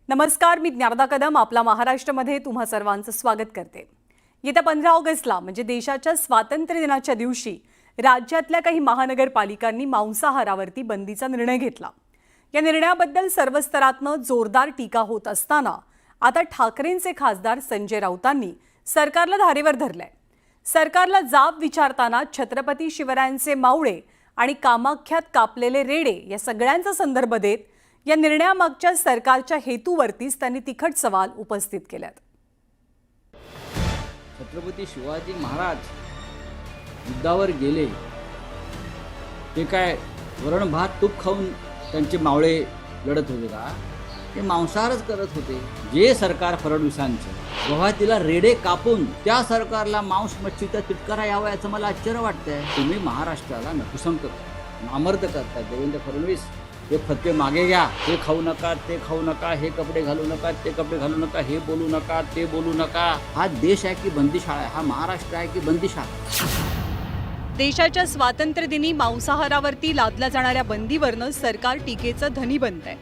नमस्कार, मी ज्ञानदा कदम आपला महाराष्ट्रामध्ये तुम्हा सर्वांचं स्वागत करते। येत्या 15 ऑगस्टला म्हणजे देशाच्या स्वातंत्र्य दिनाच्या दिवशी राज्यातल्या काही महानगरपालिकांनी मांसाहारावरती बंदीचा निर्णय घेतला। या निर्णयाबद्दल सर्व स्तरातनं जोरदार टीका होत असताना आता ठाकरेंचे खासदार संजय राऊतांनी सरकारला धारेवर धरलंय। सरकारला जाब विचारताना छत्रपती शिवरायांचे मावळे आणि कामाख्यात कापलेले रेडे या सगळ्यांचा संदर्भ देत या निर्णयामागच्या सरकारच्या हेतूवरतीच त्यांनी तिखट सवाल उपस्थित केलेत। छत्रपती शिवाजी महाराज युद्धावर गेले, ते काय वरण भात तूप खाऊन त्यांचे मावळे लढत होते का? ते मांसाहारच करत होते। जे सरकार फडणवीसांचं गुवाहाटीला रेडे कापून त्या सरकारला मांस मच्छीचा तिटकारा यावा याचं मला आश्चर्य वाटतंय। तुम्ही महाराष्ट्राला नपुसंक नामर्द करताय। देवेंद्र फडणवीस हे फतवे मागे घ्या, हे खाऊ नका, ते खाऊ नका, हे कपडे घालू नका, ते कपडे घालू नका, हे बोलू नका, ते बोलू नका। हा देश आहे की बंदिशाळा आहे? हा महाराष्ट्र आहे की बंदिशाळा? देशाच्या स्वातंत्र्य दिनी मांसाहारावरती लादल्या जाणाऱ्या बंदीवरनं सरकार टीकेचं धनी बनतंय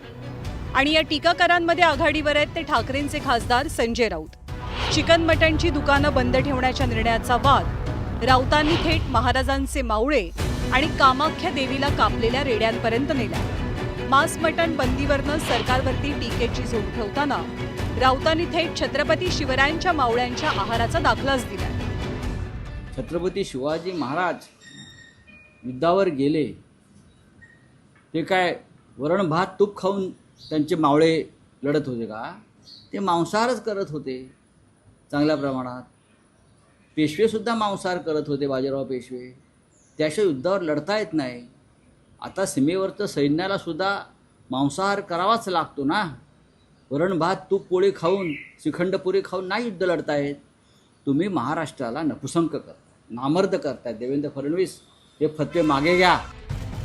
आणि या टीकाकारांमध्ये आघाडीवर आहेत ते ठाकरेंचे खासदार संजय राऊत। चिकन मटणची दुकानं बंद ठेवण्याच्या निर्णयाचा वाद राऊतांनी थेट महाराजांचे मावळे आणि कामाख्या देवीला कापलेल्या रेड्यांपर्यंत नेला। मांस मटण बंदीवरनं सरकारवरती टीकेची झोड ठेवताना राऊतांनी थेट छत्रपती शिवरायांच्या मावळ्यांच्या आहाराचा दाखलाच दिला। छत्रपती शिवाजी महाराज युद्धावर गेले, ते काय वरण भात तूप खाऊन त्यांचे मावळे लढत होते का? ते मांसाहारच करत होते चांगल्या प्रमाणात। पेशवेसुद्धा मांसाहार करत होते, बाजीराव पेशवे। त्याशिवाय युद्धावर लढता येत नाही। आता सीमेवरचं सैन्याला सुद्धा मांसाहार करावाच लागतो ना। वरण भात तूप पोळी खाऊन, श्रीखंडपुरी खाऊन नाही युद्ध लढता येत। तुम्ही महाराष्ट्राला नपुसंक करताय, नामर्द करताय। देवेंद्र फडणवीस हे फतवे मागे घ्या।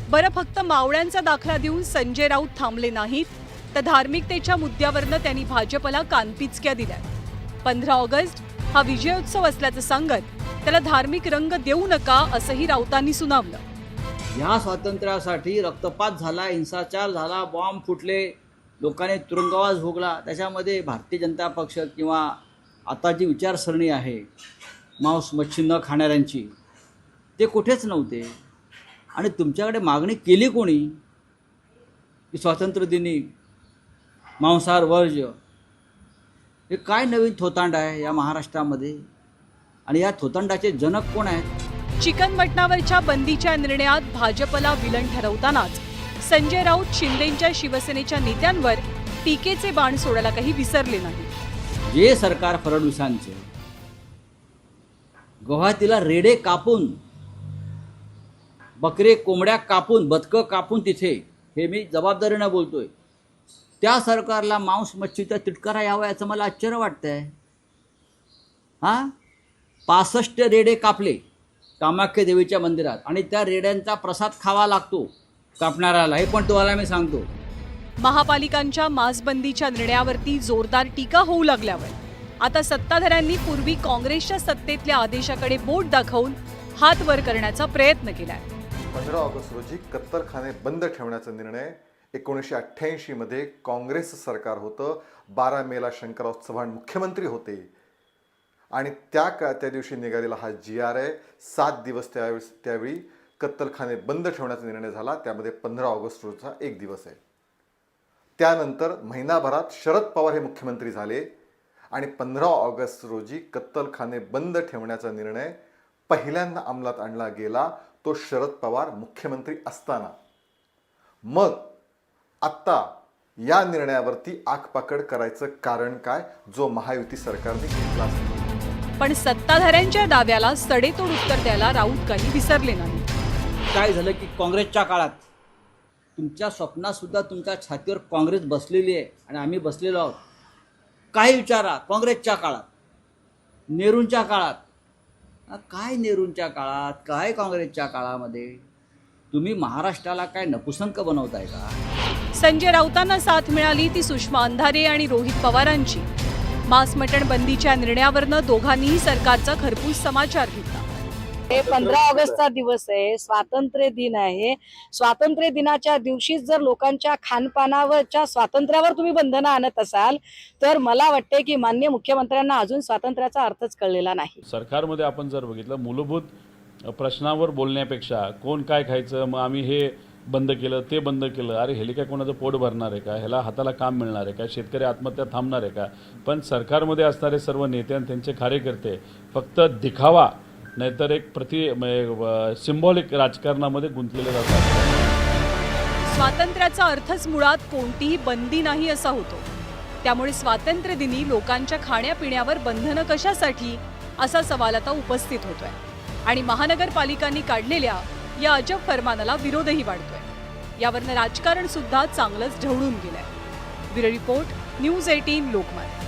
बरं, फक्त मावळ्यांचा दाखला देऊन संजय राऊत थांबले नाहीत, तर धार्मिकतेच्या मुद्द्यावरनं त्यांनी भाजपला कानपिचक्या दिल्या। 15 ऑगस्ट हा विजयोत्सव असल्याचं सांगत त्याला धार्मिक रंग देऊ नका असंही राऊतांनी सुनावलं। या स्वातंत्र्यासाठी रक्तपात झाला, हिंसाचार झाला, बॉम्ब फुटले, लोकांनी तुरुंगवास भोगला। त्याच्यामध्ये भारतीय जनता पक्ष किंवा आता जी विचारसरणी आहे मांस मच्छी न खाणाऱ्यांची, ते कुठेच नव्हते। आणि तुमच्याकडे मागणी केली कोणी की स्वातंत्र्यदिनी मांसाहार वर्ज्य? हे काय नवीन थोतांड आहे या महाराष्ट्रामध्ये? आणि या थोतांडाचे जनक कोण आहेत? चिकन मटणावरच्या बंदीच्या निर्णयात भाजपला विलन ठरवतानाच संजय राऊत शिंदेंच्या शिवसेनेच्या नेत्यांवर टीकेचे बाण सोडायला काही विसरले नाही। जे सरकार फडणवीसांचे गुवाहाटीला रेडे कापून, बकरे कोंबड्या कापून, बदकं कापून तिथे, हे मी जबाबदारीनं बोलतोय, त्या सरकारला मांस मच्छीचा तिटकारा यावा याचं मला आश्चर्य वाटतंय। हां, 65 रेडे कापले कामाख्या देवीच्या मंदिरात आणि त्या रेड्यांचा प्रसाद खावा लागतो कापणाऱ्याला, हे पण तुम्हाला मी सांगतो। महापालिकांच्या मांसबंदीच्या निर्णयावरती जोरदार टीका होऊ लागल्यावर आता सत्ताधाऱ्यांनी पूर्वी काँग्रेसच्या सत्तेतल्या आदेशाकडे बोट दाखवून हात वर करण्याचा प्रयत्न केलाय। 15 ऑगस्ट रोजी कत्तलखाने बंद ठेवण्याचा निर्णय 1988 मध्ये काँग्रेस सरकार होतं। 12 मेला शंकरराव चव्हाण मुख्यमंत्री होते आणि त्या दिवशी निघालेला हा GR आहे। 7 दिवस त्यावेळी कत्तलखाने बंद ठेवण्याचा निर्णय झाला। त्यामध्ये 15 ऑगस्ट रोजचा एक दिवस आहे। त्यानंतर महिनाभरात शरद पवार हे मुख्यमंत्री झाले आणि 15 ऑगस्ट रोजी कत्तलखाने बंद ठेवण्याचा निर्णय पहिल्यांदा अंमलात आणला गेला, तो शरद पवार मुख्यमंत्री असताना। मग आत्ता या निर्णयावरती आगपाकड करायचं कारण काय, जो महायुती सरकारने घेतला असेल? पण सत्ताधाऱ्यांच्या दाव्याला सडेतोड उत्तर द्यायला राऊत काही विसरले नाही। काय झालं की काँग्रेसच्या काळात तुमच्या स्वप्नात सुद्धा तुमच्या छातीवर काँग्रेस बसलेली आहे आणि आम्ही बसलेलो आहोत। काय विचारा, काँग्रेसच्या काळात, नेहरूंच्या काळात, काय नेहरूंच्या काळात, काय काँग्रेसच्या काळामध्ये तुम्ही महाराष्ट्राला काय नपुसंक बनवताय का? संजय राऊतांना साथ मिळाली ती सुषमा अंधारे आणि रोहित पवारांची। मांस मटण बंदीच्या निर्णयावरनं दोघांनीही सरकारचा खरपूस समाचार घेतला। हे 15 ऑगस्टचा दिवस आहे, स्वातंत्र्य दिन आहे. स्वातंत्र्य दिनाच्या दिवशीच जर लोकांच्या खानपानावरच्या स्वातंत्र्यावर तुम्ही बंधनं आणत असाल तर मला वाटते की माननीय मुख्यमंत्र्यांना अजून स्वातंत्र्याचा अर्थच कळलेला नाही. सरकारमध्ये आपण जर बघितलं मूलभूत प्रश्नावर बोलण्यापेक्षा कोण काय खायचं, मग आम्ही हे बंद केलं ते बंद केलं, अरे ह्याला काय कोणाचं पोट भरणार आहे का, ह्याला हाताला काम मिळणार आहे का, शेतकरी आत्महत्या थांबणार आहे का. पण सरकारमध्ये असणारे सर्व नेते आणि त्यांचे कार्यकर्ते फक्त दिखावा नाहीतर एक सिम्बॉलिक राजकारणामध्ये गुंतलेले जातात. स्वातंत्र्याचा अर्थच मुळात कोणतीही बंदी नाही असा होतो. त्यामुळे स्वातंत्र्य दिनी लोकांच्या खाण्यापिण्यावर बंधनं कशासाठी असा सवाल आता उपस्थित होतोय आणि महानगरपालिकांनी काढलेल्या या अजब फरमानाला विरोधही वाढतोय. यावरनं राजकारण सुद्धा चांगलंच ढवळून गेलंय. Bureau report, news 18 Lokmat.